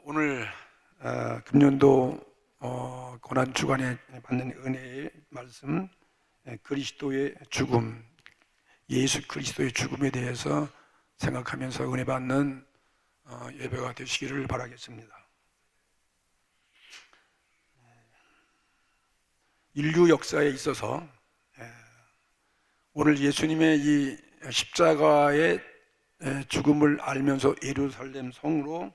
오늘 금년도 고난 주간에 받는 은혜의 말씀, 그리스도의 죽음, 예수 그리스도의 죽음에 대해서 생각하면서 은혜 받는 예배가 되시기를 바라겠습니다. 인류 역사에 있어서 오늘 예수님의 이 십자가의 죽음을 알면서 예루살렘 성으로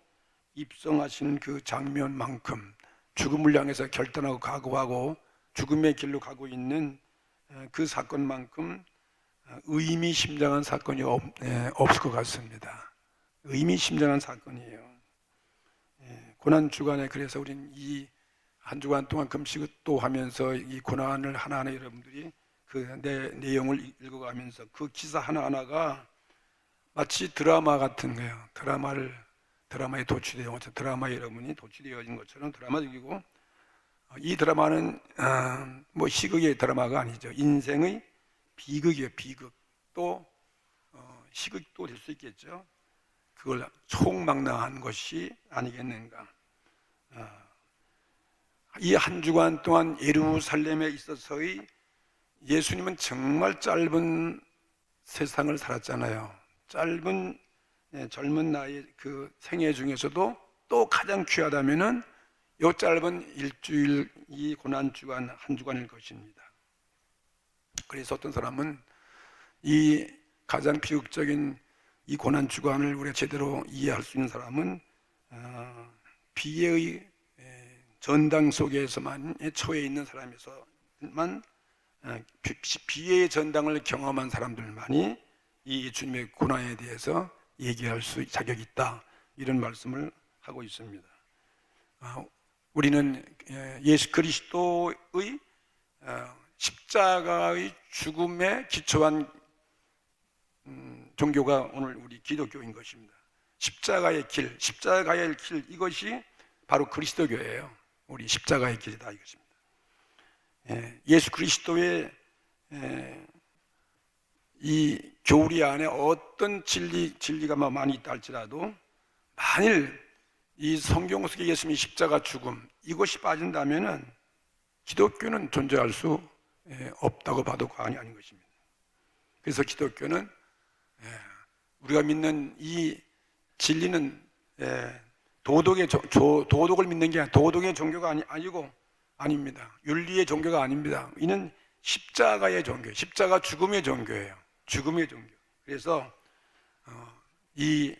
입성하신 그 장면만큼 죽음을 향해서 결단하고 각오하고 죽음의 길로 가고 있는 그 사건만큼 의미심장한 사건이 없을 것 같습니다. 의미심장한 사건이에요. 고난 주간에 그래서 우리는 이 한 주간 동안 금식을 또 하면서 이 고난을 하나하나 여러분들이 그 내용을 읽어가면서 그 기사 하나하나가 마치 드라마 같은 거예요. 드라마에 도취되어 드라마 여러분이 도취되어진 것처럼 드라마적이고, 이 드라마는 뭐 희극의 드라마가 아니죠. 인생의 비극이에요. 비극. 또 희극도 될 수 있겠죠. 그걸 총망라한 것이 아니겠는가. 이 한 주간 동안 예루살렘에 있어서의 예수님은 정말 짧은 세상을 살았잖아요. 짧은 젊은 나이 그 생애 중에서도 또 가장 귀하다면은 요 짧은 일주일 이 고난 주간 한 주간일 것입니다. 그래서 어떤 사람은 이 가장 비극적인 이 고난 주간을 우리가 제대로 이해할 수 있는 사람은 비애의 전당 속에서만 처해 있는 사람에서만 비애의 전당을 경험한 사람들만이 이 주님의 고난에 대해서 얘기할 수 자격이 있다, 이런 말씀을 하고 있습니다. 우리는 예수 그리스도의 십자가의 죽음에 기초한 종교가 오늘 우리 기독교인 것입니다. 십자가의 길, 십자가의 길, 이것이 바로 그리스도교예요. 우리 십자가의 길이다, 이것입니다. 예수 그리스도의 이 교리 안에 어떤 진리가 많이 있다 할지라도 만일 이 성경 속에 예수님의 십자가 죽음 이것이 빠진다면은 기독교는 존재할 수 없다고 봐도 과언이 아닌 것입니다. 그래서 기독교는 우리가 믿는 이 진리는 도덕을 믿는 게 아니라 도덕의 종교가 아닙니다. 윤리의 종교가 아닙니다. 이는 십자가의 종교, 십자가 죽음의 종교예요. 죽음의 종교. 그래서 이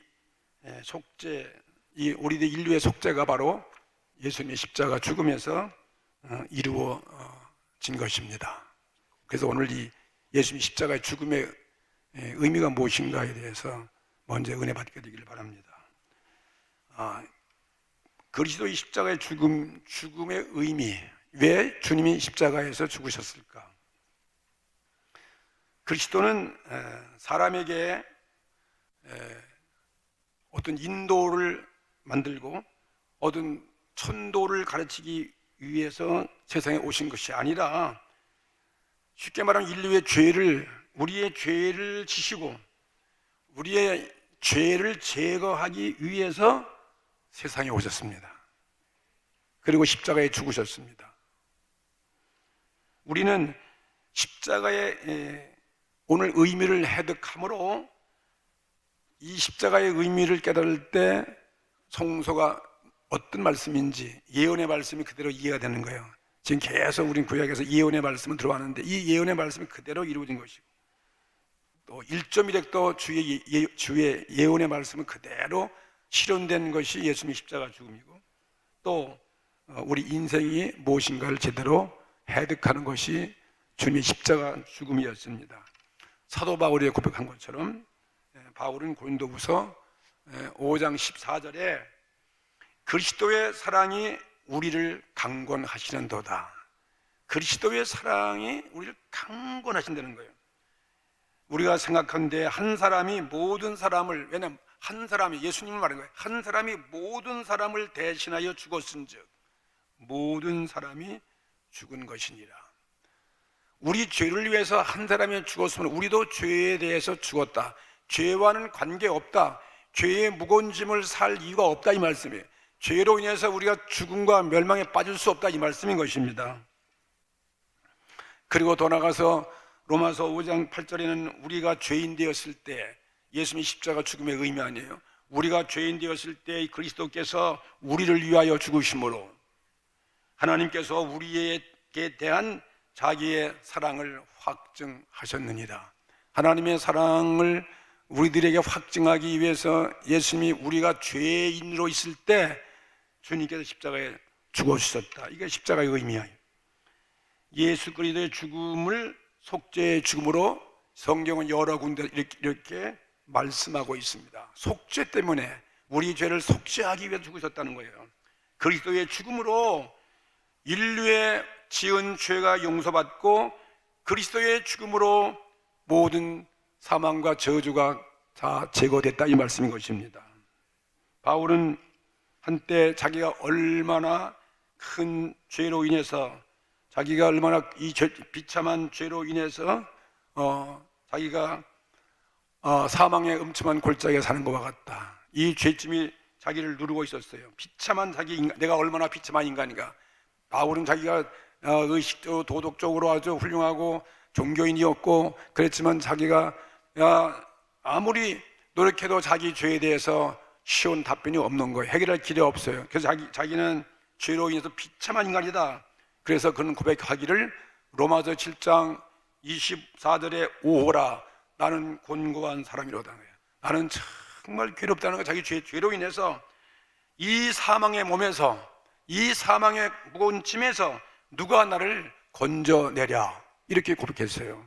속죄, 이 우리들 인류의 속죄가 바로 예수님의 십자가 죽음에서 이루어진 것입니다. 그래서 오늘 이 예수님의 십자가의 죽음의 의미가 무엇인가에 대해서 먼저 은혜 받게 되기를 바랍니다. 그리스도의 십자가의 죽음의 의미, 왜 주님이 십자가에서 죽으셨을까? 그리스도는 사람에게 어떤 인도를 만들고 어떤 천도를 가르치기 위해서 세상에 오신 것이 아니라, 쉽게 말하면 우리의 죄를 지시고 우리의 죄를 제거하기 위해서 세상에 오셨습니다. 그리고 십자가에 죽으셨습니다. 우리는 십자가의 오늘 의미를 해득함으로 이 십자가의 의미를 깨달을 때 성서가 어떤 말씀인지 예언의 말씀이 그대로 이해가 되는 거예요. 지금 계속 우린 구약에서 예언의 말씀은 들어왔는데 이 예언의 말씀이 그대로 이루어진 것이고, 또 1.1획도 주의 예언의 말씀은 그대로 실현된 것이 예수님의 십자가 죽음이고, 또 우리 인생이 무엇인가를 제대로 해득하는 것이 주님의 십자가 죽음이었습니다. 사도 바울이 고백한 것처럼 바울은 고린도후서 5장 14절에 그리스도의 사랑이 우리를 강권하시는도다. 그리스도의 사랑이 우리를 강권하신다는 거예요. 우리가 생각하는데 한 사람이 모든 사람을, 왜냐하면 한 사람이, 예수님을 말하는 거예요. 한 사람이 모든 사람을 대신하여 죽었은즉 모든 사람이 죽은 것이니라. 우리 죄를 위해서 한 사람이 죽었으면 우리도 죄에 대해서 죽었다. 죄와는 관계없다. 죄의 무거운 짐을 살 이유가 없다, 이 말씀이에요. 죄로 인해서 우리가 죽음과 멸망에 빠질 수 없다, 이 말씀인 것입니다. 그리고 더 나가서 로마서 5장 8절에는 우리가 죄인 되었을 때, 예수님이 십자가 죽음의 의미 아니에요. 우리가 죄인 되었을 때 그리스도께서 우리를 위하여 죽으심으로 하나님께서 우리에게 대한 자기의 사랑을 확증하셨느니라. 하나님의 사랑을 우리들에게 확증하기 위해서 예수님이 우리가 죄인으로 있을 때 주님께서 십자가에 죽어주셨다. 이게 십자가의 의미야. 예수 그리스도의 죽음을 속죄의 죽음으로 성경은 여러 군데 이렇게 말씀하고 있습니다. 속죄 때문에 우리 죄를 속죄하기 위해 죽으셨다는 거예요. 그리스도의 죽음으로 인류의 지은 죄가 용서받고 그리스도의 죽음으로 모든 사망과 저주가 다 제거됐다, 이 말씀인 것입니다. 바울은 한때 자기가 얼마나 큰 죄로 인해서, 자기가 얼마나 이 비참한 죄로 인해서 자기가 사망의 음침한 골짜기에 사는 것과 같다, 이 죄짐이 자기를 누르고 있었어요. 비참한 내가 얼마나 비참한 인간인가. 바울은 자기가 의식적으로 도덕적으로 아주 훌륭하고 종교인이었고 그랬지만 자기가 아무리 노력해도 자기 죄에 대해서 쉬운 답변이 없는 거예요. 해결할 길이 없어요. 그래서 자기는 죄로 인해서 비참한 인간이다. 그래서 그는 고백하기를 로마서 7장 24절에 오호라, 나는 곤고한 사람이로다. 나는 정말 괴롭다는 거. 자기 죄로 인해서 이 사망의 몸에서, 이 사망의 무거운 짐에서 누가 나를 건져내랴, 이렇게 고백했어요.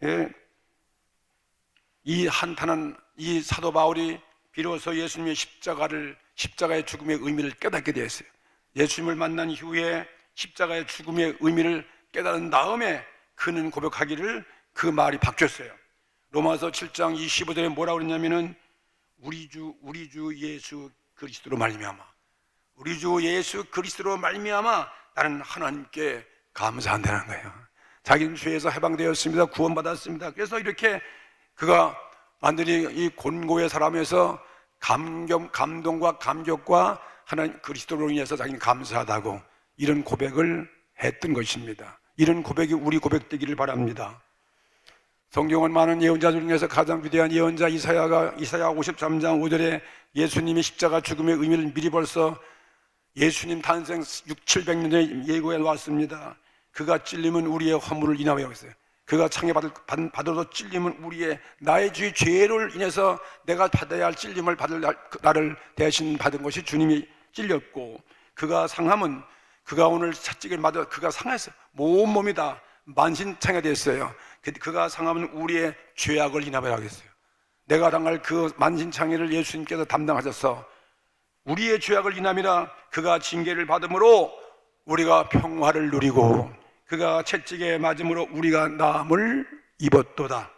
예. 이 한탄한 이 사도 바울이 비로소 예수님의 십자가의 죽음의 의미를 깨닫게 되었어요. 예수님을 만난 이후에 십자가의 죽음의 의미를 깨달은 다음에 그는 고백하기를, 그 말이 바뀌었어요. 로마서 7장 25절에 뭐라고 그랬냐면은 우리 주 예수 그리스도로 말미암아, 우리 주 예수 그리스도로 말미암아 나는 하나님께 감사한다는 거예요. 자기는 죄에서 해방되었습니다. 구원받았습니다. 그래서 이렇게 그가 완전히 이 곤고의 사람에서 감동과 감격과 하나님 그리스도로 인해서 자기는 감사하다고 이런 고백을 했던 것입니다. 이런 고백이 우리 고백 되기를 바랍니다. 성경은 많은 예언자 중에서 가장 위대한 예언자 이사야 53장 5절에 예수님이 십자가 죽음의 의미를 미리 벌써 예수님 탄생 700년 전에 예고해 놓았습니다. 그가 찔림은 우리의 허물을 인하여 했어요. 그가 창에 받아서 찔림은 나의 죄를 인해서 내가 받아야 할 찔림을 받을 나를 대신 받은 것이 주님이 찔렸고, 그가 상함은 그가 오늘 채찍을 맞아 그가 상했어요. 몸이 다 만신창이 됐어요. 그가 상함은 우리의 죄악을 인하여 하겠어요. 내가 당할 그 만신창이를 예수님께서 담당하셔서 우리의 죄악을 인함이라 그가 징계를 받음으로 우리가 평화를 누리고 그가 채찍에 맞음으로 우리가 나음을 입었도다.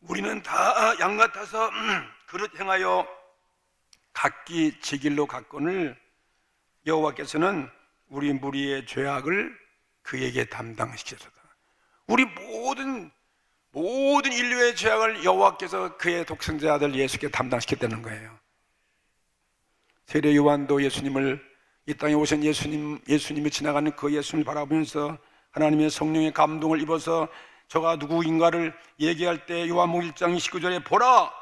우리는 다 양 같아서 그릇 행하여 각기 제 길로 갔거늘 여호와께서는 우리 무리의 죄악을 그에게 담당시키셨다. 우리 모든 인류의 죄악을 여호와께서 그의 독생자 아들 예수께 담당시켰다는 거예요. 세례 요한도 예수님을, 이 땅에 오신 예수님이 지나가는 그 예수님을 바라보면서 하나님의 성령의 감동을 입어서 저가 누구인가를 얘기할 때 요한복음 1장 29절에 보라,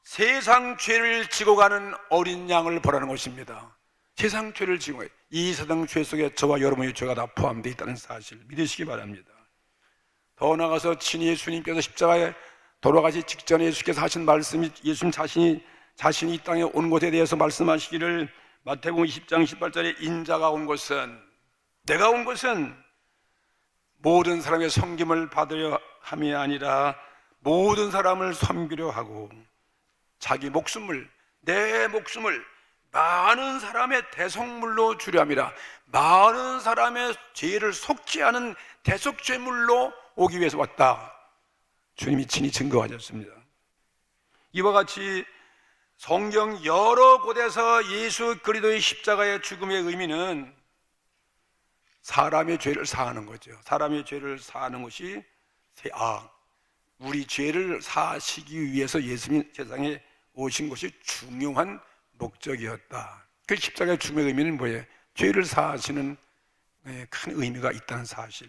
세상 죄를 지고 가는 어린 양을 보라는 것입니다. 세상 죄를 지고 가요. 이 세상 죄 속에 저와 여러분의 죄가 다 포함되어 있다는 사실 믿으시기 바랍니다. 더 나아가서 친히 예수님께서 십자가에 돌아가시 직전에 예수께서 하신 말씀이, 예수님 자신이 이 땅에 온 것에 대해서 말씀하시기를 마태복음 20장 18절에 인자가 온 것은, 내가 온 것은 모든 사람의 섬김을 받으려 함이 아니라 모든 사람을 섬기려 하고 자기 목숨을, 내 목숨을 많은 사람의 대속물로 주려 함이라. 많은 사람의 죄를 속죄하는 대속죄물로 오기 위해서 왔다. 주님이 친히 증거하셨습니다. 이와 같이 성경 여러 곳에서 예수 그리스도의 십자가의 죽음의 의미는 사람의 죄를 사하는 거죠. 사람의 죄를 사하는 것이 우리 죄를 사하시기 위해서 예수님이 세상에 오신 것이 중요한 목적이었다. 그 십자가의 죽음의 의미는 뭐예요? 죄를 사하시는 큰 의미가 있다는 사실.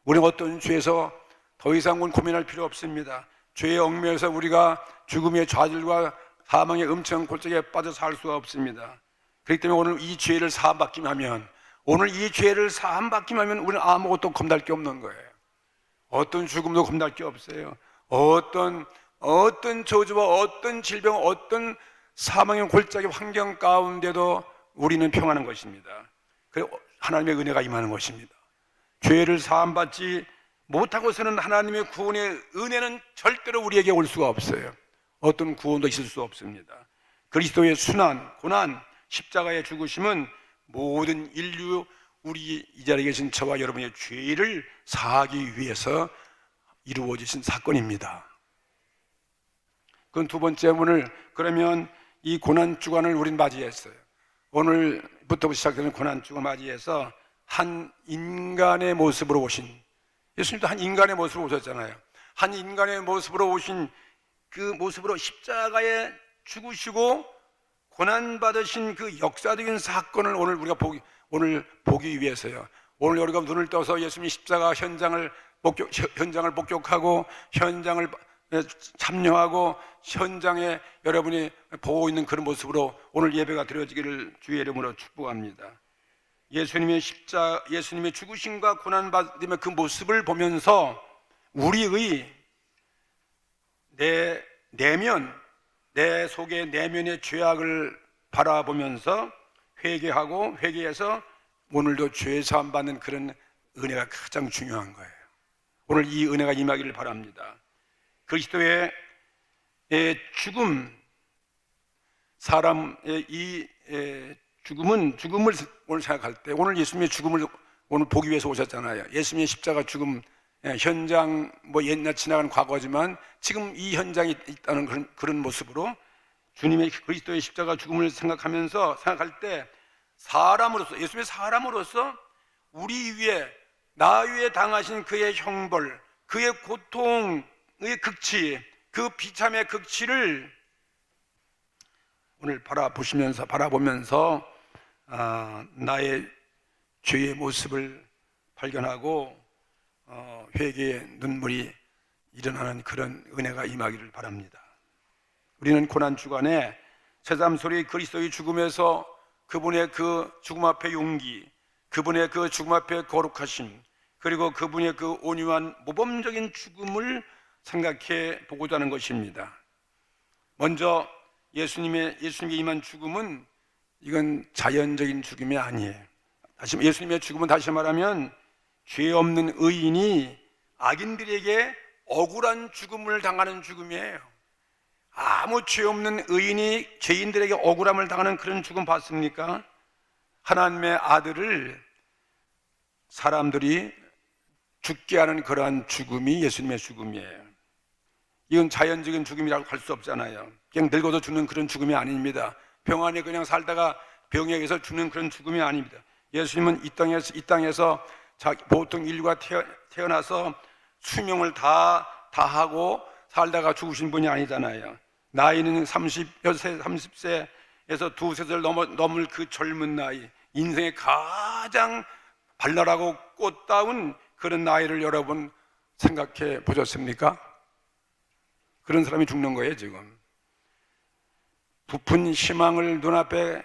우리는 어떤 죄에서 더 이상은 고민할 필요 없습니다. 죄의 얽매여서 우리가 죽음의 좌절과 사망의 음침한 골짜기에 빠져 살 수가 없습니다. 그렇기 때문에 오늘 이 죄를 사함받기만 하면, 우리는 아무것도 겁날 게 없는 거예요. 어떤 죽음도 겁날 게 없어요. 어떤 저주와 어떤 질병, 어떤 사망의 골짜기 환경 가운데도 우리는 평안한 것입니다. 그리고 하나님의 은혜가 임하는 것입니다. 죄를 사함받지 못하고서는 하나님의 구원의 은혜는 절대로 우리에게 올 수가 없어요. 어떤 구원도 있을 수 없습니다. 그리스도의 순환, 고난, 십자가의 죽으심은 모든 인류, 우리 이 자리에 계신 저와 여러분의 죄를 사하기 위해서 이루어지신 사건입니다. 그건 두 번째, 오늘 그러면 이 고난주간을 우린 맞이했어요. 오늘부터 시작되는 고난주간 맞이해서 한 인간의 모습으로 오신, 예수님도 한 인간의 모습으로 오셨잖아요. 한 인간의 모습으로 오신 그 모습으로 십자가에 죽으시고 고난받으신 그 역사적인 사건을 우리가 보기 위해서요. 오늘 우리가 눈을 떠서 예수님이 십자가 현장을 목격하고 현장을 참여하고 현장에 여러분이 보고 있는 그런 모습으로 오늘 예배가 드려지기를 주의 이름으로 축복합니다. 예수님의 죽으심과 고난받음의 그 모습을 보면서 우리의 내 속의 내면의 죄악을 바라보면서 회개해서 오늘도 죄 사함 받는 그런 은혜가 가장 중요한 거예요. 오늘 이 은혜가 임하기를 바랍니다. 그리스도의 죽음, 사람의 이 죽음을 오늘 생각할 때, 오늘 예수님의 죽음을 오늘 보기 위해서 오셨잖아요. 예수님의 십자가 죽음 현장, 옛날 지나간 과거지만 지금 이 현장이 있다는 그런 모습으로 주님의 그리스도의 십자가 죽음을 생각할 때 예수님의 사람으로서 나 위에 당하신 그의 형벌, 그의 고통의 극치, 그 비참의 극치를 오늘 바라보면서 나의 죄의 모습을 발견하고 회개의 눈물이 일어나는 그런 은혜가 임하기를 바랍니다. 우리는 고난주간에 새삼스레 그리스도의 죽음에서 그분의 그 죽음 앞의 용기, 그분의 그 죽음 앞의 거룩하심, 그리고 그분의 그 온유한 모범적인 죽음을 생각해 보고자 하는 것입니다. 먼저 예수님의 임한 죽음은 이건 자연적인 죽음이 아니에요. 예수님의 죽음은 다시 말하면 죄 없는 의인이 악인들에게 억울한 죽음을 당하는 죽음이에요. 아무 죄 없는 의인이 죄인들에게 억울함을 당하는 그런 죽음 봤습니까? 하나님의 아들을 사람들이 죽게 하는 그러한 죽음이 예수님의 죽음이에요. 이건 자연적인 죽음이라고 할 수 없잖아요. 그냥 늙어서 죽는 그런 죽음이 아닙니다. 병 안에 그냥 살다가 병에 의해서 죽는 그런 죽음이 아닙니다. 예수님은 이 땅에서 보통 인류가 태어나서 수명을 다 하고 살다가 죽으신 분이 아니잖아요. 나이는 30세에서 두세 살 넘을 그 젊은 나이, 인생의 가장 발랄하고 꽃다운 그런 나이를 여러분 생각해 보셨습니까? 그런 사람이 죽는 거예요. 지금 부푼 희망을 눈앞에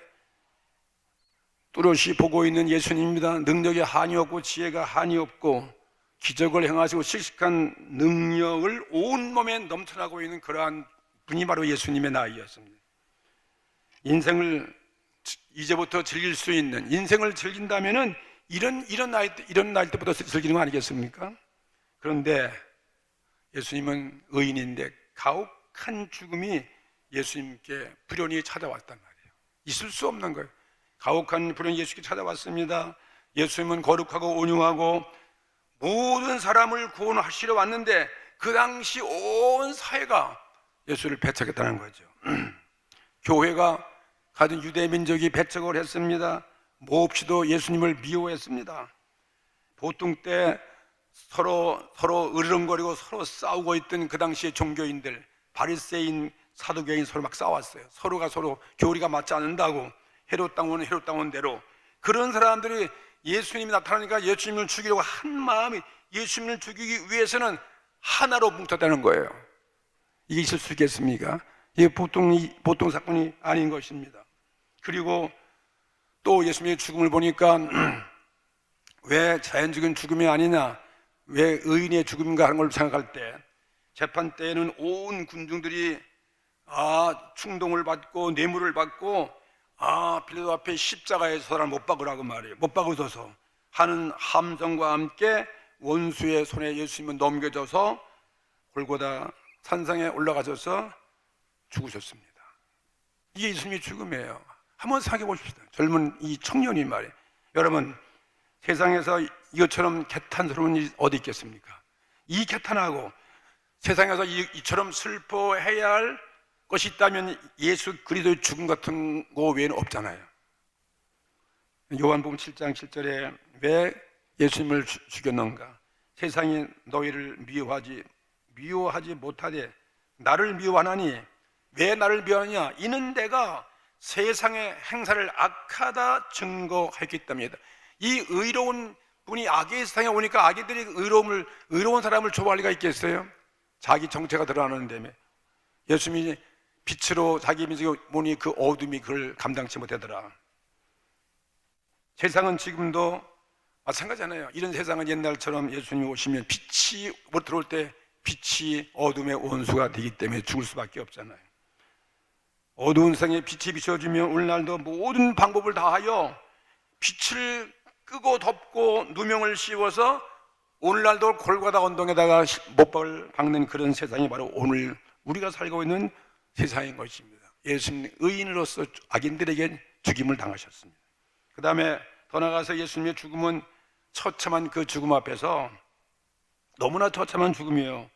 뚜렷이 보고 있는 예수님입니다. 능력이 한이 없고 지혜가 한이 없고 기적을 행하시고 씩씩한 능력을 온몸에 넘쳐나고 있는 그러한 분이 바로 예수님의 나이였습니다. 인생을 이제부터 즐길 수 있는, 인생을 즐긴다면은 이런 나이 때부터 즐기는 거 아니겠습니까? 그런데 예수님은 의인인데 가혹한 죽음이 예수님께 불현이 찾아왔단 말이에요. 있을 수 없는 거예요. 가혹한 불현이 예수께 찾아왔습니다. 예수님은 거룩하고 온유하고 모든 사람을 구원하시러 왔는데 그 당시 온 사회가 예수를 배척했다는 거죠. 교회가 가진 유대 민족이 배척을 했습니다. 몹시도 예수님을 미워했습니다. 보통 때 서로 으르렁거리고 서로 싸우고 있던 그 당시의 종교인들, 바리새인 사두개인이 서로 막 싸웠어요. 서로가 서로 교리가 맞지 않는다고 헤롯 당원 헤롯 당원대로. 그런 사람들이 예수님이 나타나니까 예수님을 죽이려고 한 마음이, 예수님을 죽이기 위해서는 하나로 뭉쳤다는 거예요. 이게 있을 수 있겠습니까? 이게 보통 사건이 아닌 것입니다. 그리고 또 예수님의 죽음을 보니까 왜 자연적인 죽음이 아니냐, 왜 의인의 죽음인가 하는 걸 생각할 때, 재판 때에는 온 군중들이 충동을 받고 뇌물을 받고 빌라도 앞에 십자가에 서라를 못 박으라고 말이에요. 못 박으소서 하는 함성과 함께 원수의 손에 예수님은 넘겨져서 골고다 산상에 올라가셔서 죽으셨습니다. 이게 예수님의 죽음이에요. 한번 생각해 보십시다. 젊은 이 청년이 말이에요. 여러분, 세상에서 이것처럼 개탄스러운 일이 어디 있겠습니까? 이 개탄하고 세상에서 이처럼 슬퍼해야 할 것이 있다면 예수 그리스도의 죽음 같은 거 외에는 없잖아요. 요한복음 7장 7절에 왜 예수님을 죽였는가? 세상이 너희를 미워하지 못하되 나를 미워하나니, 왜 나를 미워하느냐? 이는 내가 세상의 행사를 악하다 증거했기 때문이다. 이 의로운 분이 악의 세상에 오니까 악인들이 의로운 사람을 좋아할 리가 있겠어요? 자기 정체가 드러나는 데에 예수님이 빛으로 자기 민족이 보니 그 어둠이 그를 감당치 못하더라. 세상은 지금도 마찬가지잖아요. 이런 세상은 옛날처럼 예수님이 오시면 빛이 들어올 때 빛이 어둠의 원수가 되기 때문에 죽을 수밖에 없잖아요. 어두운 세상에 빛이 비춰주면 오늘날도 모든 방법을 다하여 빛을 끄고 덮고 누명을 씌워서 오늘날도 골고다 언덕에다가 못박을 박는 그런 세상이 바로 오늘 우리가 살고 있는 세상인 것입니다. 예수님 의인으로서 악인들에게 죽임을 당하셨습니다. 그 다음에 더 나아가서 예수님의 죽음은 처참한 그 죽음 앞에서, 너무나 처참한 죽음이에요.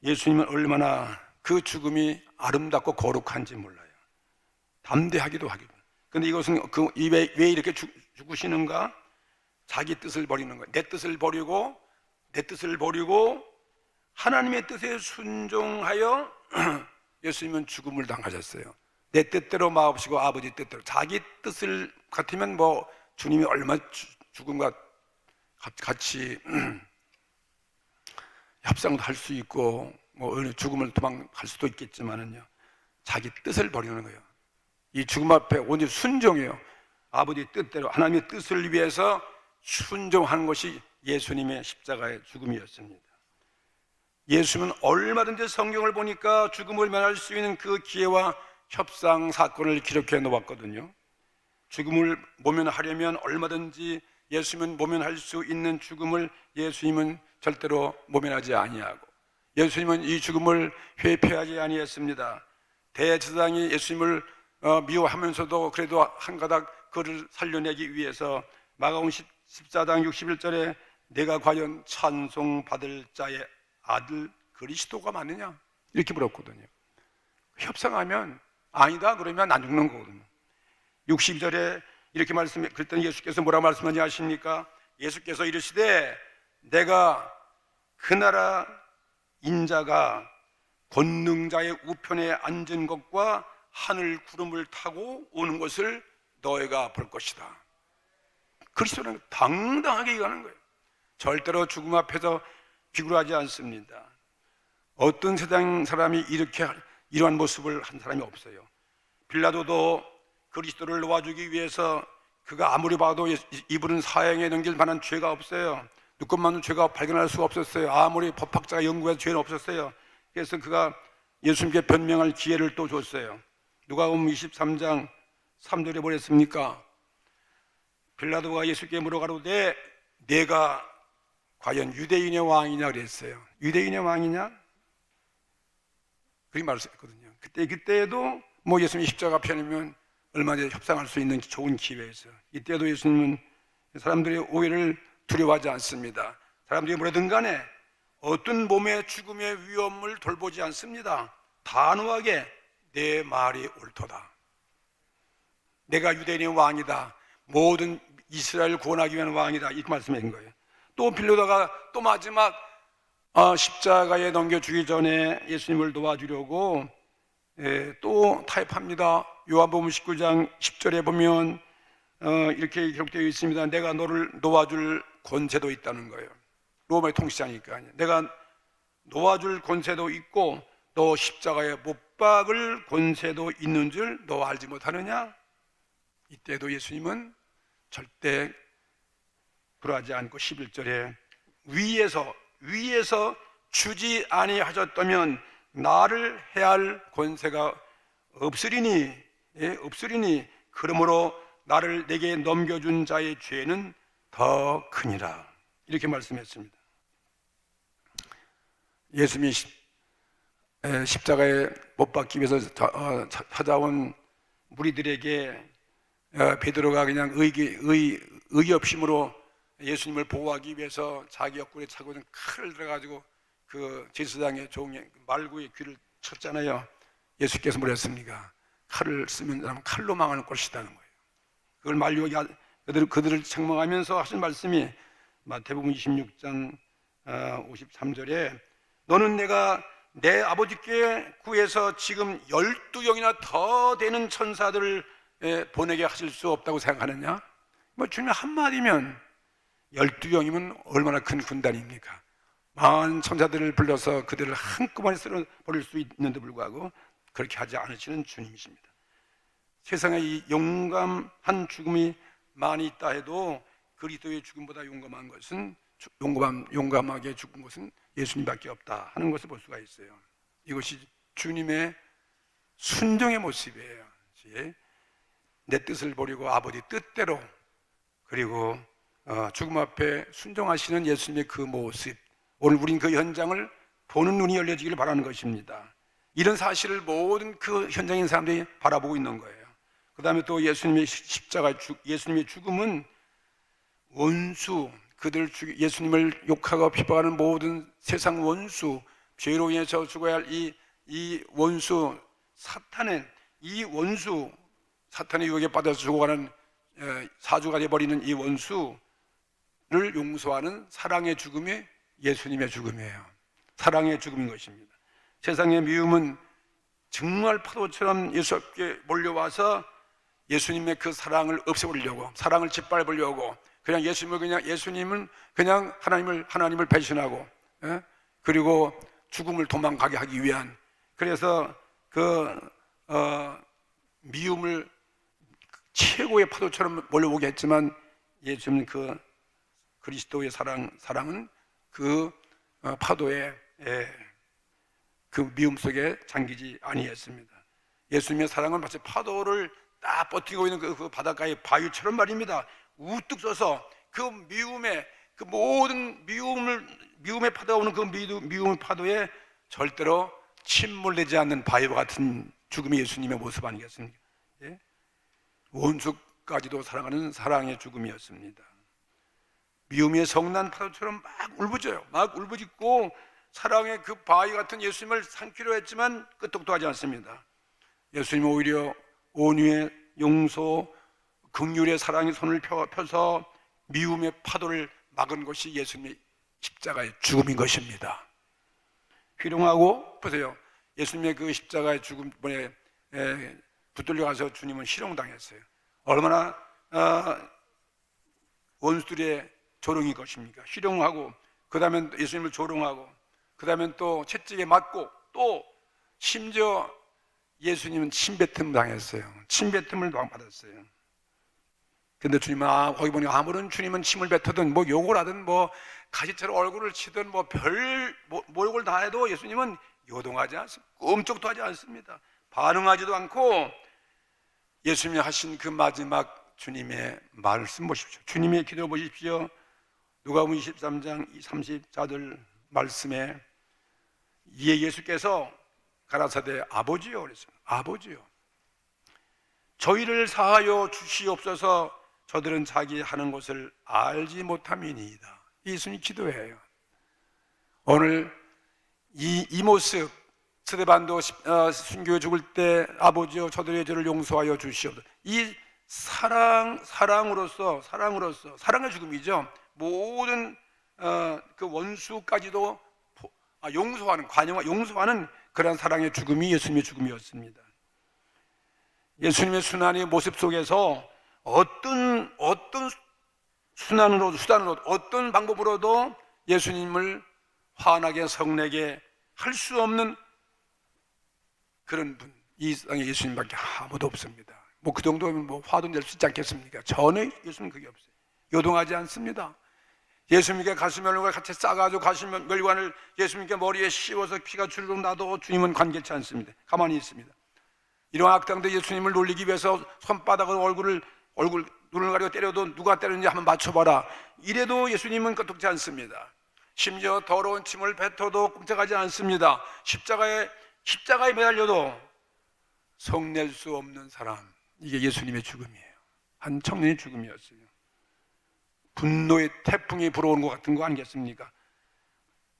예수님은 얼마나 그 죽음이 아름답고 거룩한지 몰라요. 담대하기도 하기도. 그런데 이것은 왜 이렇게 죽으시는가? 자기 뜻을 버리는 거예요. 내 뜻을 버리고 하나님의 뜻에 순종하여 예수님은 죽음을 당하셨어요. 내 뜻대로 마옵시고 아버지 뜻대로. 자기 뜻을 같으면 주님이 얼마 죽음과 같이 협상도 할 수 있고 죽음을 도망갈 수도 있겠지만은요, 자기 뜻을 버리는 거예요. 이 죽음 앞에 온전히 순종해요. 아버지 뜻대로 하나님의 뜻을 위해서 순종하는 것이 예수님의 십자가의 죽음이었습니다. 예수님은 얼마든지 성경을 보니까 죽음을 면할 수 있는 그 기회와 협상 사건을 기록해 놓았거든요. 죽음을 모면하려면 얼마든지 예수님은 모면할 수 있는 죽음을 예수님은 절대로 모면하지 아니하고, 예수님은 이 죽음을 회피하지 아니했습니다. 대제사장이 예수님을 미워하면서도 그래도 한 가닥 그를 살려내기 위해서 마가복음 14장 61절에 내가 과연 찬송받을 자의 아들 그리스도가 맞느냐? 이렇게 물었거든요. 협상하면 아니다 그러면 안 죽는 거거든요. 62절에 이렇게 그랬더니 예수께서 뭐라 말씀하지 아십니까? 예수께서 이르시되 내가 그 나라 인자가 권능자의 우편에 앉은 것과 하늘 구름을 타고 오는 것을 너희가 볼 것이다. 그리스도는 당당하게 얘기하는 거예요. 절대로 죽음 앞에서 비굴하지 않습니다. 어떤 세상 사람이 이러한 모습을 한 사람이 없어요. 빌라도도 그리스도를 놓아주기 위해서 그가 아무리 봐도 이분은 사형에 넘길 만한 죄가 없어요. 누구만도 죄가 발견할 수가 없었어요. 아무리 법학자가 연구해도 죄는 없었어요. 그래서 그가 예수님께 변명할 기회를 또 줬어요. 누가복음 23장 3절에 뭐랬습니까? 빌라도가 예수께 물어가로되 내가 과연 유대인의 왕이냐 그랬어요. 유대인의 왕이냐? 그렇게 말했거든요. 그때에도 예수님이 십자가 편이면 얼마든지 협상할 수 있는 좋은 기회였어요. 이때도 예수님은 사람들의 오해를 두려워하지 않습니다. 사람들이 뭐라든 간에 어떤 몸의 죽음의 위험을 돌보지 않습니다. 단호하게 내 말이 옳도다. 내가 유대인의 왕이다. 모든 이스라엘 구원하기 위한 왕이다. 이렇게 말씀하신 거예요. 또 빌라도가 또 마지막 십자가에 넘겨 주기 전에 예수님을 도와주려고 또 타협합니다. 요한복음 19장 10절에 보면 이렇게 기록되어 있습니다. 내가 너를 놓아줄 권세도 있다는 거예요. 로마의 통치자니까. 내가 놓아줄 권세도 있고 너 십자가에 못 박을 권세도 있는 줄 너 알지 못하느냐? 이때도 예수님은 절대 그러하지 않고 11절에 위에서 주지 아니하셨다면 나를 해할 권세가 없으리니 그러므로 나를 내게 넘겨준 자의 죄는 더 크니라. 이렇게 말씀했습니다. 예수님이 십자가에 못 박기 위해서 찾아온 무리들에게 베드로가 그냥 의협심으로 예수님을 보호하기 위해서 자기 옆구리에 차고 있는 칼을 들어가지고 그 제사장의 종의 말구의 귀를 쳤잖아요. 예수께서 뭐랬습니까? 칼을 쓰면 사람은 칼로 망하는 것이라는 거예요. 그걸 만류하게 그들을 책망하면서 하신 말씀이 마태복음 26장 53절에 너는 내가 내 아버지께 구해서 지금 12영이나 더 되는 천사들을 보내게 하실 수 없다고 생각하느냐? 뭐 주님 한마디면 12영이면 얼마나 큰 군단입니까? 많은 천사들을 불러서 그들을 한꺼번에 쓸어버릴 수 있는데 불구하고 그렇게 하지 않으시는 주님이십니다. 세상에 이 용감한 죽음이 많이 있다 해도 그리스도의 죽음보다 용감하게 죽은 것은 예수님밖에 없다 하는 것을 볼 수가 있어요. 이것이 주님의 순종의 모습이에요. 내 뜻을 버리고 아버지 뜻대로, 그리고 죽음 앞에 순종하시는 예수님의 그 모습, 오늘 우린 그 현장을 보는 눈이 열려지기를 바라는 것입니다. 이런 사실을 모든 그 현장에 있는 사람들이 바라보고 있는 거예요. 그 다음에 또 예수님의 예수님의 죽음은 원수, 예수님을 욕하고 비방하는 모든 세상 원수, 죄로 인해서 죽어야 할 이 원수, 사탄의 유혹에 빠져서 죽어가는 사주가 되어버리는 이 원수를 용서하는 사랑의 죽음이 예수님의 죽음이에요. 사랑의 죽음인 것입니다. 세상의 미움은 정말 파도처럼 예수께 몰려와서 예수님의 그 사랑을 없애버리려고, 사랑을 짓밟으려고, 예수님은 그냥 하나님을 배신하고, 그리고 죽음을 도망가게 하기 위한, 그래서 미움을 최고의 파도처럼 몰려오게 했지만 예수님 그 그리스도의 사랑은 그 파도의 그 미움 속에 잠기지 아니했습니다. 예수님의 사랑은 마치 파도를 딱 버티고 있는 그 바닷가의 바위처럼 말입니다. 우뚝 서서 그 모든 미움의 파도가 오는 그 미움의 파도에 절대로 침몰되지 않는 바위와 같은 죽음이 예수님의 모습 아니겠습니까? 예? 원수까지도 사랑하는 사랑의 죽음이었습니다. 미움의 성난 파도처럼 막 울부짖고 사랑의 그 바위 같은 예수님을 삼키려 했지만 끄떡도 하지 않습니다. 예수님은 오히려 온유의 용서, 긍휼의 사랑의 손을 펴서 미움의 파도를 막은 것이 예수님의 십자가의 죽음인 것입니다. 희롱하고, 보세요, 예수님의 그 십자가의 죽음에 붙들려 가서 주님은 희롱당했어요. 얼마나 원수들의 조롱이 것입니까? 희롱하고, 그 다음에 예수님을 조롱하고, 그 다음에 또 채찍에 맞고, 또 심지어 예수님은 침뱉음 당했어요. 침뱉음을 받았어요. 근데 주님은 거기 보니 아무런 주님은 침을 뱉어든 뭐 욕을 하든 뭐 가시처럼 얼굴을 치든 뭐 욕을 다 해도 예수님은 요동하지 않습니다. 꼼짝도 하지 않습니다. 반응하지도 않고 예수님이 하신 그 마지막 주님의 말씀 보십시오. 주님의 기도 보십시오. 누가복음 23장 34절 말씀에 이에 예수께서 가라사대 아버지요 그랬습니다. 아버지요, 저희를 사하여 주시옵소서. 저들은 자기 하는 것을 알지 못함이니이다. 예수님 기도해요. 오늘 이 모습, 스데반도 순교에 죽을 때 아버지여 저들의 죄를 용서하여 주시옵소서. 이 사랑으로서 사랑의 죽음이죠. 모든 그 원수까지도 용서하는, 관용하, 용서하는 그런 사랑의 죽음이 예수님의 죽음이었습니다. 예수님의 순환의 모습 속에서 어떤 수단으로 어떤 방법으로도 예수님을 화나게 성내게 할 수 없는 그런 분, 이 세상에 예수님밖에 아무도 없습니다. 뭐 그 정도면 뭐 화도 낼 수 있지 않겠습니까? 전혀 예수님 그게 없어요. 요동하지 않습니다. 예수님께 가시면을 같이 싸가지고 가시면멸관을 예수님께 머리에 씌워서 피가 주르륵 나도 주님은 관계치 않습니다. 가만히 있습니다. 이런 악당들 예수님을 놀리기 위해서 손바닥으로 눈을 가리고 때려도 누가 때렸는지 한번 맞춰봐라. 이래도 예수님은 끄떡지 않습니다. 심지어 더러운 침을 뱉어도 끔찍하지 않습니다. 십자가에 매달려도 성낼 수 없는 사람, 이게 예수님의 죽음이에요. 한 청년의 죽음이었어요. 분노의 태풍이 불어오는 것 같은 거 아니겠습니까?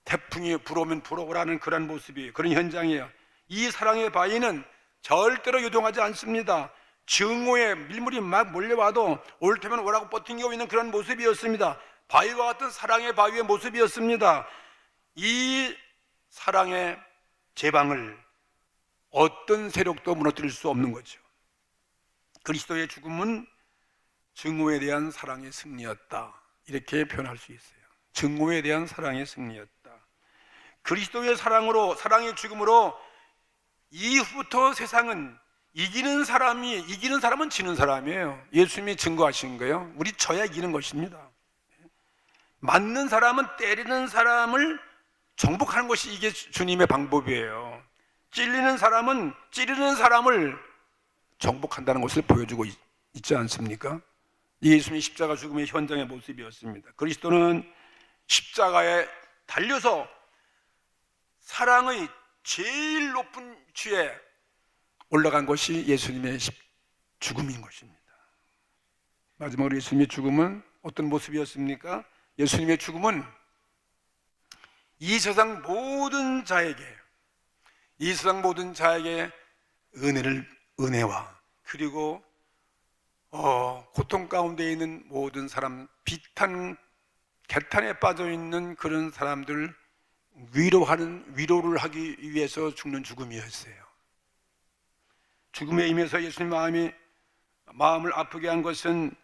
태풍이 불어오면 불어오라는 그런 모습이에요. 그런 현장이에요. 이 사랑의 바위는 절대로 요동하지 않습니다. 증오의 밀물이 막 몰려와도 올 테면 오라고 버티고 있는 그런 모습이었습니다. 바위와 같은 사랑의 바위의 모습이었습니다. 이 사랑의 제방을 어떤 세력도 무너뜨릴 수 없는 거죠. 그리스도의 죽음은 증오에 대한 사랑의 승리였다, 이렇게 표현할 수 있어요. 증오에 대한 사랑의 승리였다. 그리스도의 사랑의 죽음으로 이후부터 세상은 이기는 사람은 지는 사람이에요. 예수님이 증거하신 거예요. 우리 져야 이기는 것입니다. 맞는 사람은 때리는 사람을 정복하는 것이 이게 주님의 방법이에요. 찔리는 사람은 찌르는 사람을 정복한다는 것을 보여주고 있지 않습니까? 예수님의 십자가 죽음의 현장의 모습이었습니다. 그리스도는 십자가에 달려서 사랑의 제일 높은 위치에 올라간 것이 예수님의 죽음인 것입니다. 마지막으로 예수님의 죽음은 어떤 모습이었습니까? 예수님의 죽음은 이 세상 모든 자에게 은혜와 그리고 고통 가운데 있는 모든 사람, 개탄에 빠져 있는 그런 사람들 위로를 하기 위해서 죽는 죽음이었어요. 죽음에 임해서 예수님 마음을 아프게 한 것은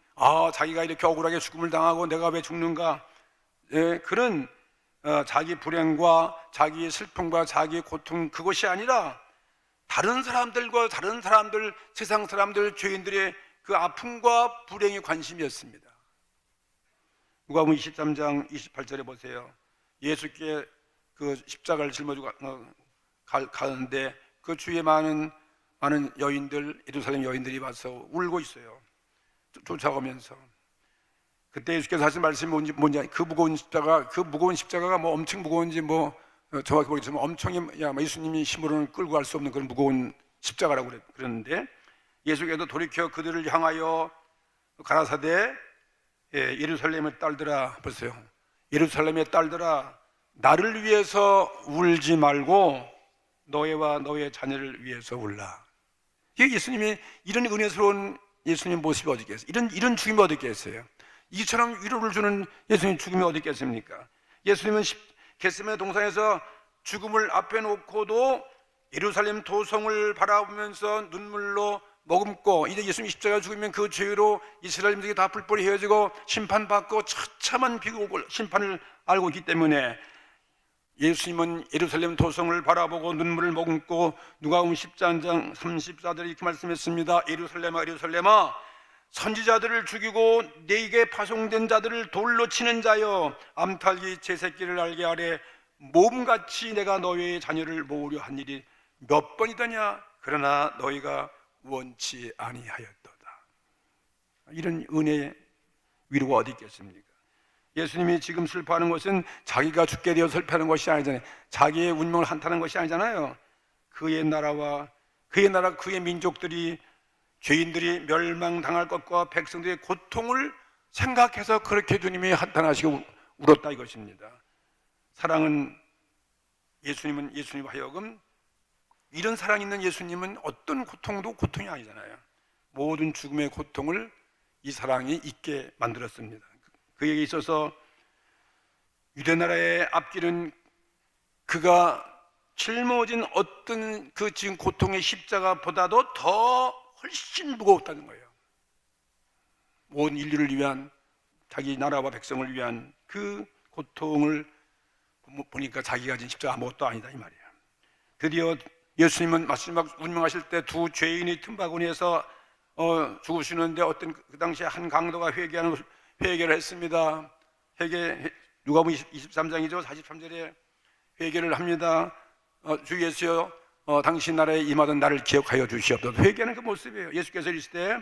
자기가 이렇게 억울하게 죽음을 당하고 내가 왜 죽는가, 그런 자기 불행과 자기의 슬픔과 자기의 고통, 그것이 아니라 다른 사람들, 세상 사람들, 죄인들의 그 아픔과 불행의 관심이었습니다. 누가복음 23장 28절에 보세요. 예수께 그 십자가를 짊어지고 가는데 그 주위에 많은 예루살렘 여인들이 와서 울고 있어요. 쫓아오면서. 그때 예수께서 하신 말씀이 뭔지, 그 무거운 십자가가 뭐 엄청 무거운지 정확히 모르겠지만 예수님이 힘으로는 끌고 갈 수 없는 그런 무거운 십자가라고 그랬는데, 예수께서 돌이켜 그들을 향하여 가라사대 예루살렘의 딸들아, 보세요. 예루살렘의 딸들아, 나를 위해서 울지 말고 너희와 너희의 자녀를 위해서 울라. 예수님이 이런 은혜스러운 예수님 모습이 어디 있겠어요? 이런 죽음이 어디 있겠어요? 이처럼 위로를 주는 예수님 죽음이 어디 있겠습니까? 예수님은 겟세마네 동산에서 죽음을 앞에 놓고도 예루살렘 도성을 바라보면서 눈물로 머금고, 이제 예수님 십자가 죽으면 그 죄로 이스라엘들이 다 뿔뿔이 헤어지고 심판받고 처참한 비극을 심판을 알고 있기 때문에 예수님은 예루살렘 도성을 바라보고 눈물을 머금고 누가복음 14장 34절에 이렇게 말씀했습니다. 예루살렘아 예루살렘아, 선지자들을 죽이고 네게 파송된 자들을 돌로 치는 자여, 암탉이 제 새끼를 알게 하래. 몸같이 내가 너희의 자녀를 모으려 한 일이 몇 번이더냐? 그러나 너희가 원치 아니하였도다. 이런 은혜의 위로가 어디 있겠습니까? 예수님이 지금 슬퍼하는 것은 자기가 죽게 되어 슬퍼하는 것이 아니잖아요. 자기의 운명을 한탄하는 것이 아니잖아요. 그의 그의 민족들이, 죄인들이 멸망당할 것과 백성들의 고통을 생각해서 그렇게 주님이 한탄하시고 울었다 이것입니다. 사랑은 예수님 하여금, 이런 사랑 있는 예수님은 어떤 고통도 고통이 아니잖아요. 모든 죽음의 고통을 이 사랑이 잊게 만들었습니다. 그에게 있어서 유대 나라의 앞길은 그가 짊어진 어떤 그 지금 고통의 십자가보다도 더 훨씬 무거웠다는 거예요. 온 인류를 위한, 자기 나라와 백성을 위한 그 고통을 보니까 자기가 진 십자가 아무것도 아니다 이 말이에요. 드디어 예수님은 마지막 운명하실 때 두 죄인이 틈바구니에서 죽으시는데 어떤 그 당시에 한 강도가 회개를 했습니다. 누가복음 23장이죠. 43절에 회개를 합니다. 주 예수여, 당신 나라에 임하던 나를 기억하여 주시옵소서. 회개하는 그 모습이에요. 예수께서 이르시되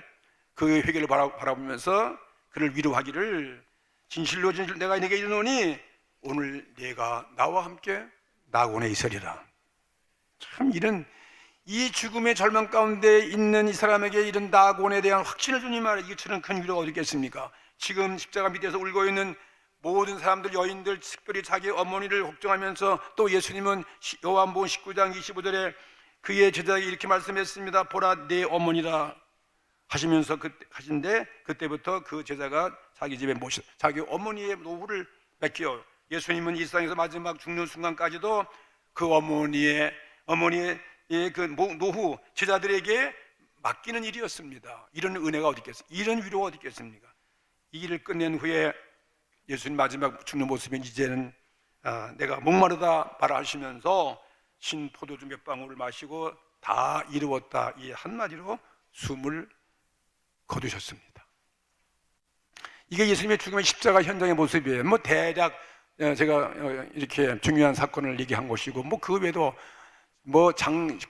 그 회개를 바라보면서 그를 위로하기를 진실로 진실로 내가 네게 이르노니 오늘 네가 나와 함께 낙원에 있으리라. 참 이런 이 죽음의 절망 가운데 있는 이 사람에게 이런 낙원에 대한 확신을 주니 말이에요. 이것처럼 큰 위로가 어디 있겠습니까? 지금 십자가 밑에서 울고 있는 모든 사람들, 여인들, 특별히 자기 어머니를 걱정하면서 또 예수님은 요한복음 19장 25절에 그의 제자에게 이렇게 말씀했습니다. 보라 내 어머니라 하시면서 하신데 그때부터 그 제자가 자기 집에 모셔 자기 어머니의 노후를 맡겨 예수님은 이 세상에서 마지막 죽는 순간까지도 그 어머니의 그 노후 제자들에게 맡기는 일이었습니다. 이런 은혜가 어디 있겠습니까? 이런 위로가 어디 있겠습니까? 이 일을 끝낸 후에 예수님 마지막 죽는 모습은 이제는 내가 목마르다 말하시면서 신 포도주 몇 방울을 마시고 다 이루었다 이 한마디로 숨을 거두셨습니다. 이게 예수님의 죽음의 십자가 현장의 모습이에요. 뭐 대략 제가 이렇게 중요한 사건을 얘기한 것이고 뭐 그 외에도 뭐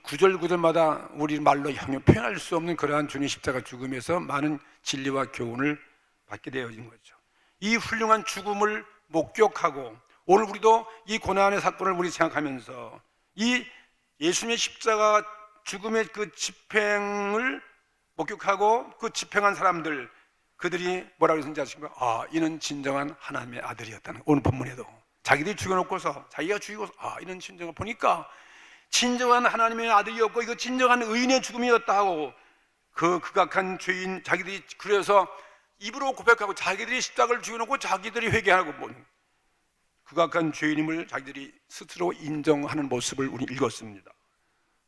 구절구절마다 우리 말로 표현할 수 없는 그러한 주님의 십자가 죽음에서 많은 진리와 교훈을 받게 되어진 거죠. 이 훌륭한 죽음을 목격하고 오늘 우리도 이 고난의 사건을 우리 생각하면서 이 예수님의 십자가 죽음의 그 집행을 목격하고 그 집행한 사람들 그들이 뭐라고 했는지 아십니까? 이는 진정한 하나님의 아들이었다는, 오늘 본문에도 자기들이 죽여놓고서 자기가 죽이고서 이는 진정한, 보니까 진정한 하나님의 아들이었고 이거 진정한 의인의 죽음이었다 하고 그 극악한 죄인 자기들이 그래서 입으로 고백하고 자기들이 십자가를 죽여놓고 자기들이 회개하고 극악한 죄인임을 자기들이 스스로 인정하는 모습을 우리 읽었습니다.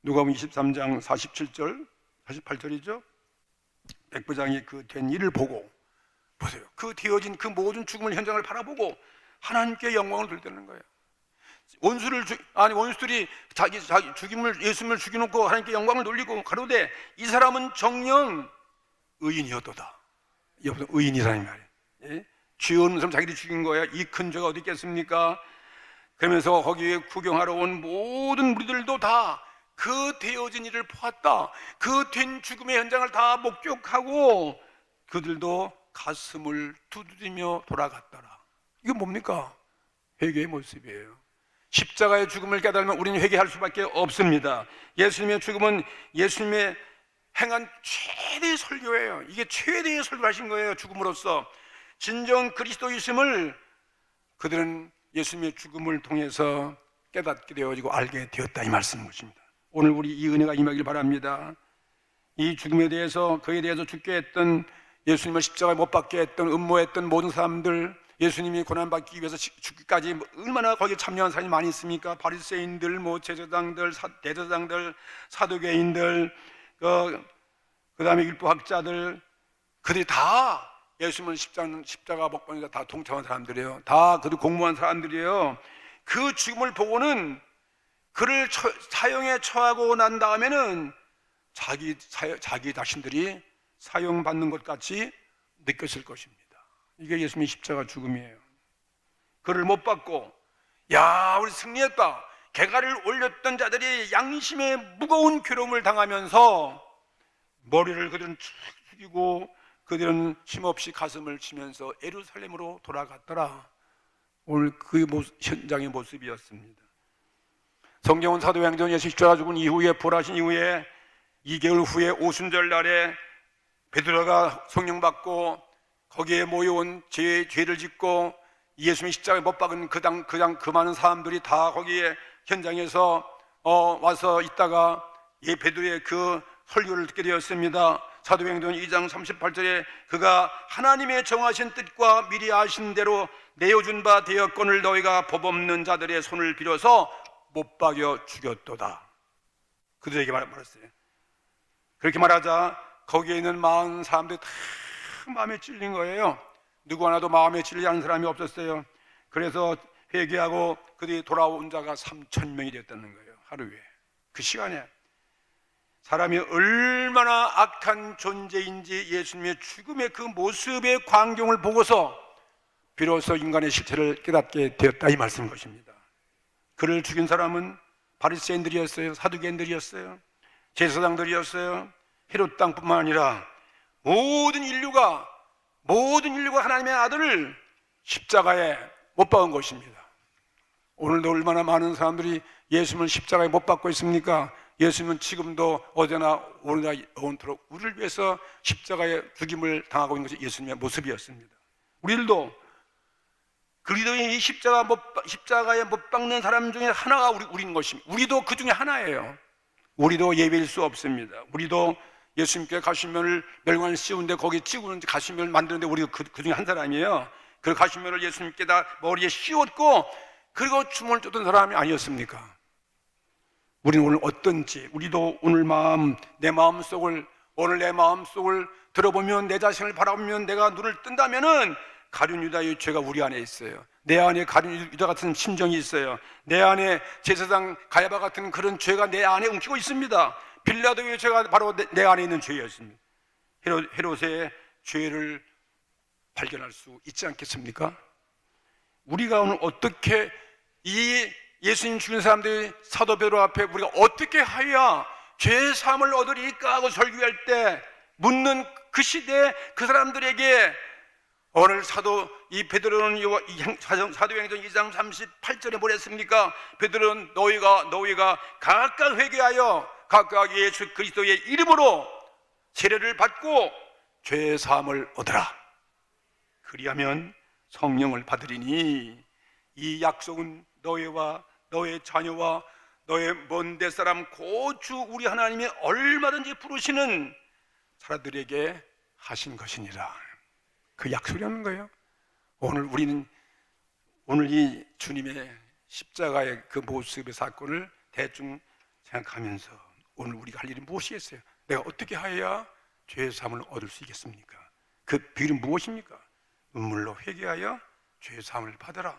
누가복음 23장 47절 48절이죠. 백부장이 그 된 일을 보고 보세요. 그 되어진 그 모든 죽음의 현장을 바라보고 하나님께 영광을 돌리는 거예요. 원수들이 자기 예수님을 죽여놓고 하나님께 영광을 돌리고 가로되 이 사람은 정녕 의인이었도다. 여러분 의인이라는 말이에요. 예? 죄 없는 사람 자기들이 죽인 거예요. 이 큰 죄가 어디 있겠습니까? 그러면서 거기에 구경하러 온 모든 무리들도 다 그 되어진 일을 보았다. 그 된 죽음의 현장을 다 목격하고 그들도 가슴을 두드리며 돌아갔더라. 이거 뭡니까? 회개의 모습이에요. 십자가의 죽음을 깨달으면 우리는 회개할 수밖에 없습니다. 예수님의 죽음은 예수님의 행한 최대의 설교예요. 이게 최대의 설교를 하신 거예요. 죽음으로써 진정 그리스도이심을 그들은 예수님의 죽음을 통해서 깨닫게 되어지고 알게 되었다 이 말씀인 것입니다. 오늘 우리 이 은혜가 임하길 바랍니다. 이 죽음에 대해서 그에 대해서 죽게 했던 예수님을 십자가에 못 박게 했던 음모했던 모든 사람들, 예수님이 고난받기 위해서 죽기까지 얼마나 거기에 참여한 사람이 많이 있습니까? 바리새인들, 제사장들, 대제사장들, 사두개인들, 그 다음에 율법학자들, 그들이 다 예수님을 십자가 못 박으니까 다 동참한 사람들이에요. 다 그들 공모한 사람들이에요. 그 죽음을 보고는 그를 사형에 처하고 난 다음에는 자기 자신들이 사형받는 것 같이 느꼈을 것입니다. 이게 예수님의 십자가 죽음이에요. 그를 못 받고 우리 승리했다. 개가를 올렸던 자들이 양심의 무거운 괴로움을 당하면서 머리를 그들은 축 숙이고 그들은 힘없이 가슴을 치면서 예루살렘으로 돌아갔더라. 오늘 그 현장의 모습이었습니다. 성경은 사도행전 예수 십자가 죽은 이후에 부활하신 이후에 2개월 후에 오순절 날에 베드로가 성령 받고 거기에 모여온 죄를 짓고 예수님의 십자가에 못 박은 그 많은 사람들이 다 거기에 현장에서 와서 있다가 베드로의 그 설교를 듣게 되었습니다. 사도행전 2장 38절에 그가 하나님의 정하신 뜻과 미리 아신 대로 내어준 바 되었건을 너희가 법 없는 자들의 손을 빌어서 못 박여 죽였도다. 그들에게 말했어요. 그렇게 말하자 거기에 있는 많은 사람들이 다 마음에 찔린 거예요. 누구 하나도 마음에 찔리지 않은 사람이 없었어요. 그래서 회개하고 그들이 돌아온 자가 3,000명이 됐다는 거예요. 하루에. 그 시간에 사람이 얼마나 악한 존재인지 예수님의 죽음의 그 모습의 광경을 보고서 비로소 인간의 실체를 깨닫게 되었다, 이 말씀인 것입니다. 그를 죽인 사람은 바리새인들이었어요. 사두개인들이었어요. 제사장들이었어요. 헤롯 땅뿐만 아니라 모든 인류가 하나님의 아들을 십자가에 못 박은 것입니다. 오늘도 얼마나 많은 사람들이 예수님을 십자가에 못 박고 있습니까? 예수님은 지금도 어제나 오늘나 영원토록 우리를 위해서 십자가에 죽임을 당하고 있는 것이 예수님의 모습이었습니다. 우리도 이 십자가에 못 박는 사람 중에 하나가 우리인 것입니다. 우리도 그 중에 하나예요. 우리도 예배일 수 없습니다. 우리도 예수님께 가시면을 멸관을 씌우는데 거기 찍는 가시면을 만드는데 우리도 그 중에 한 사람이에요. 그 가시면을 예수님께 다 머리에 씌웠고 그리고 춤을 췄던 사람이 아니었습니까? 우리는 오늘 어떤지, 우리도 오늘 내 마음속을 들어보면, 내 자신을 바라보면, 내가 눈을 뜬다면은 가룟 유다의 죄가 우리 안에 있어요. 내 안에 가룟 유다 같은 심정이 있어요. 내 안에 제사장 가야바 같은 그런 죄가 내 안에 웅키고 있습니다. 빌라도의 죄가 바로 내 안에 있는 죄였습니다. 헤롯의 죄를 발견할 수 있지 않겠습니까? 우리가 오늘 어떻게 이 예수님 죽인 사람들이 사도 베드로 앞에 우리가 어떻게 하여야 죄 사함을 얻으리까 하고 설교할 때 묻는 그 시대에 그 사람들에게 오늘 이 베드로는 사도행전 2장 38절에 뭐랬습니까? 베드로는 너희가 각각 회개하여 각각 예수 그리스도의 이름으로 세례를 받고 죄 사함을 얻으라. 그리하면 성령을 받으리니 이 약속은 너희와 너의 자녀와 너의 먼 데사람 고주 우리 하나님이 얼마든지 부르시는 사람들에게 하신 것이니라. 그 약속이라는 거예요. 오늘 이 주님의 십자가의 그 모습의 사건을 대충 생각하면서 오늘 우리가 할 일이 무엇이겠어요? 내가 어떻게 하여야 죄의 사함을 얻을 수 있겠습니까? 그 비밀은 무엇입니까? 눈물로 회개하여 죄의 사함을 받아라.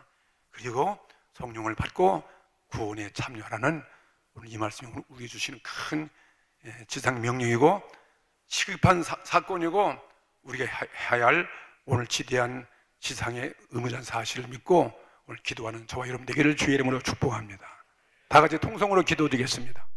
그리고 성령을 받고 구원에 참여하라는 오늘 이 말씀이 우리에게 주시는 큰 지상 명령이고 시급한 사건이고 우리가 해야 할 오늘 지대한 지상의 의무란 사실을 믿고 오늘 기도하는 저와 여러분 되기를 주의 이름으로 축복합니다. 다 같이 통성으로 기도드리겠습니다.